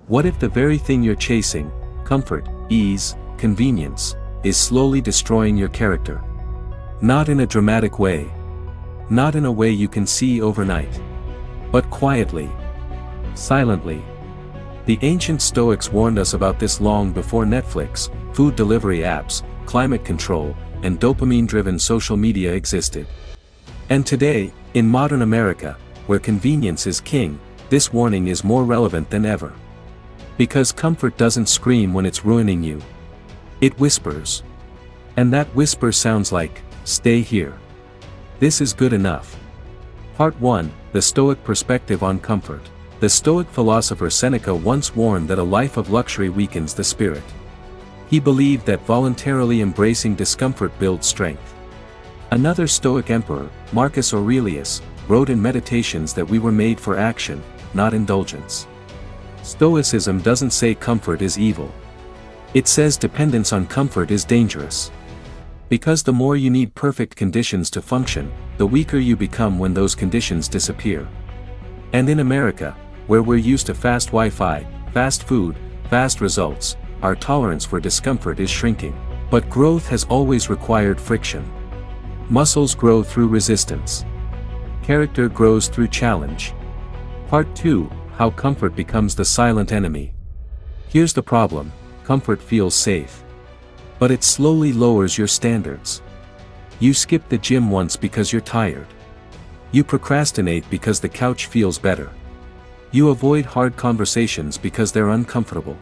What if the very thing you're chasing, comfort, ease, convenience, is slowly destroying your character? Not in a dramatic way. Not in a way you can see overnight. But quietly. Silently. The ancient Stoics warned us about this long before Netflix, food delivery apps, climate control, and dopamine-driven social media existed. And today, in modern America, where convenience is king, this warning is more relevant than ever. Because comfort doesn't scream when it's ruining you. It whispers. And that whisper sounds like, stay here. This is good enough. Part 1, The Stoic Perspective on Comfort. The Stoic philosopher Seneca once warned that a life of luxury weakens the spirit. He believed that voluntarily embracing discomfort builds strength. Another Stoic emperor, Marcus Aurelius, wrote in Meditations that we were made for action, not indulgence. Stoicism doesn't say comfort is evil. It says dependence on comfort is dangerous. Because the more you need perfect conditions to function, the weaker you become when those conditions disappear. And in America, where we're used to fast Wi-Fi, fast food, fast results, our tolerance for discomfort is shrinking. But growth has always required friction. Muscles grow through resistance. Character grows through challenge. Part 2, How Comfort Becomes the Silent Enemy. Here's the problem, comfort feels safe. But it slowly lowers your standards. You skip the gym once because you're tired. You procrastinate because the couch feels better. You avoid hard conversations because they're uncomfortable.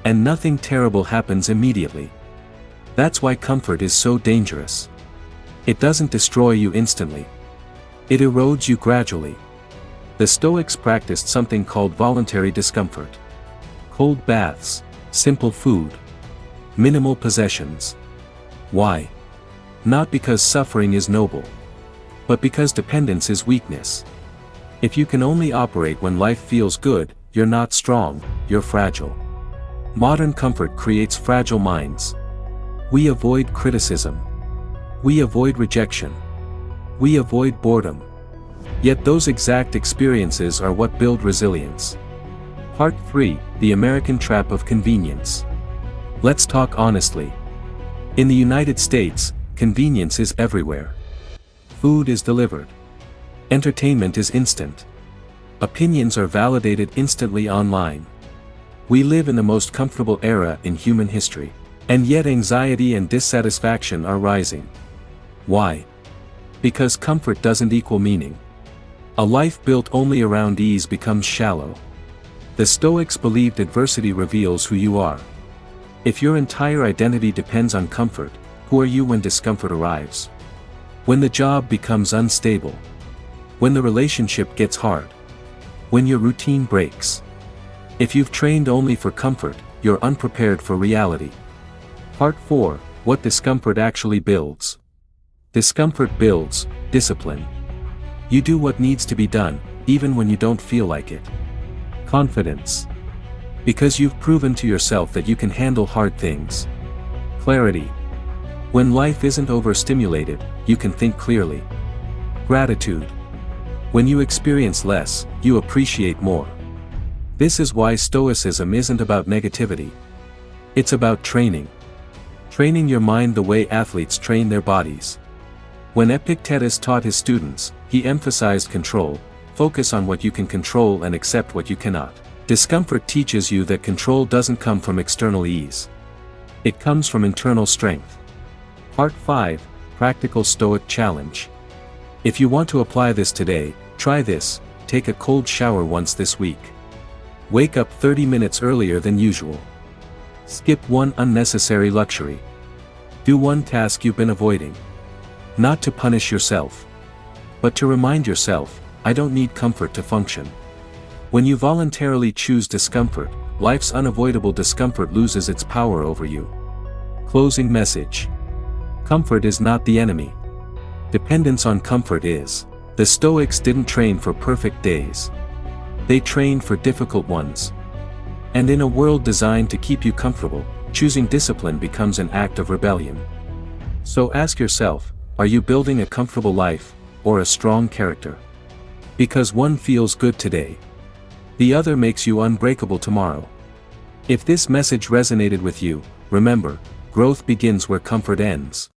And nothing terrible happens immediately. That's why comfort is so dangerous. It doesn't destroy you instantly. It erodes you gradually. The Stoics practiced something called voluntary discomfort. Cold baths, simple food, minimal possessions. Why? Not because suffering is noble, but because dependence is weakness. If you can only operate when life feels good, you're not strong, you're fragile. Modern comfort creates fragile minds. We avoid criticism. We avoid rejection. We avoid boredom. Yet those exact experiences are what build resilience. Part 3, The American Trap of Convenience. Let's talk honestly. In the United States, convenience is everywhere. Food is delivered. Entertainment is instant. Opinions are validated instantly online. We live in the most comfortable era in human history. And yet anxiety and dissatisfaction are rising. Why? Because comfort doesn't equal meaning. A life built only around ease becomes shallow. The Stoics believed adversity reveals who you are. If your entire identity depends on comfort, who are you when discomfort arrives? When the job becomes unstable? When the relationship gets hard? When your routine breaks? If you've trained only for comfort, you're unprepared for reality. Part 4, What Discomfort Actually Builds. Discomfort builds discipline. You do what needs to be done, even when you don't feel like it. Confidence. Because you've proven to yourself that you can handle hard things. Clarity. When life isn't overstimulated, you can think clearly. Gratitude. When you experience less, you appreciate more. This is why Stoicism isn't about negativity. It's about training. Training your mind the way athletes train their bodies. When Epictetus taught his students, he emphasized control, focus on what you can control and accept what you cannot. Discomfort teaches you that control doesn't come from external ease. It comes from internal strength. Part 5, Practical Stoic Challenge. If you want to apply this today, try this: take a cold shower once this week. Wake up 30 minutes earlier than usual. Skip one unnecessary luxury. Do one task you've been avoiding. Not to punish yourself, but to remind yourself, I don't need comfort to function. When you voluntarily choose discomfort, life's unavoidable discomfort loses its power over you. Closing message. Comfort is not the enemy. Dependence on comfort is. The Stoics didn't train for perfect days. They trained for difficult ones. And in a world designed to keep you comfortable, choosing discipline becomes an act of rebellion. So ask yourself, are you building a comfortable life, or a strong character? Because one feels good today The other makes you unbreakable tomorrow. If this message resonated with you, remember, growth begins where comfort ends.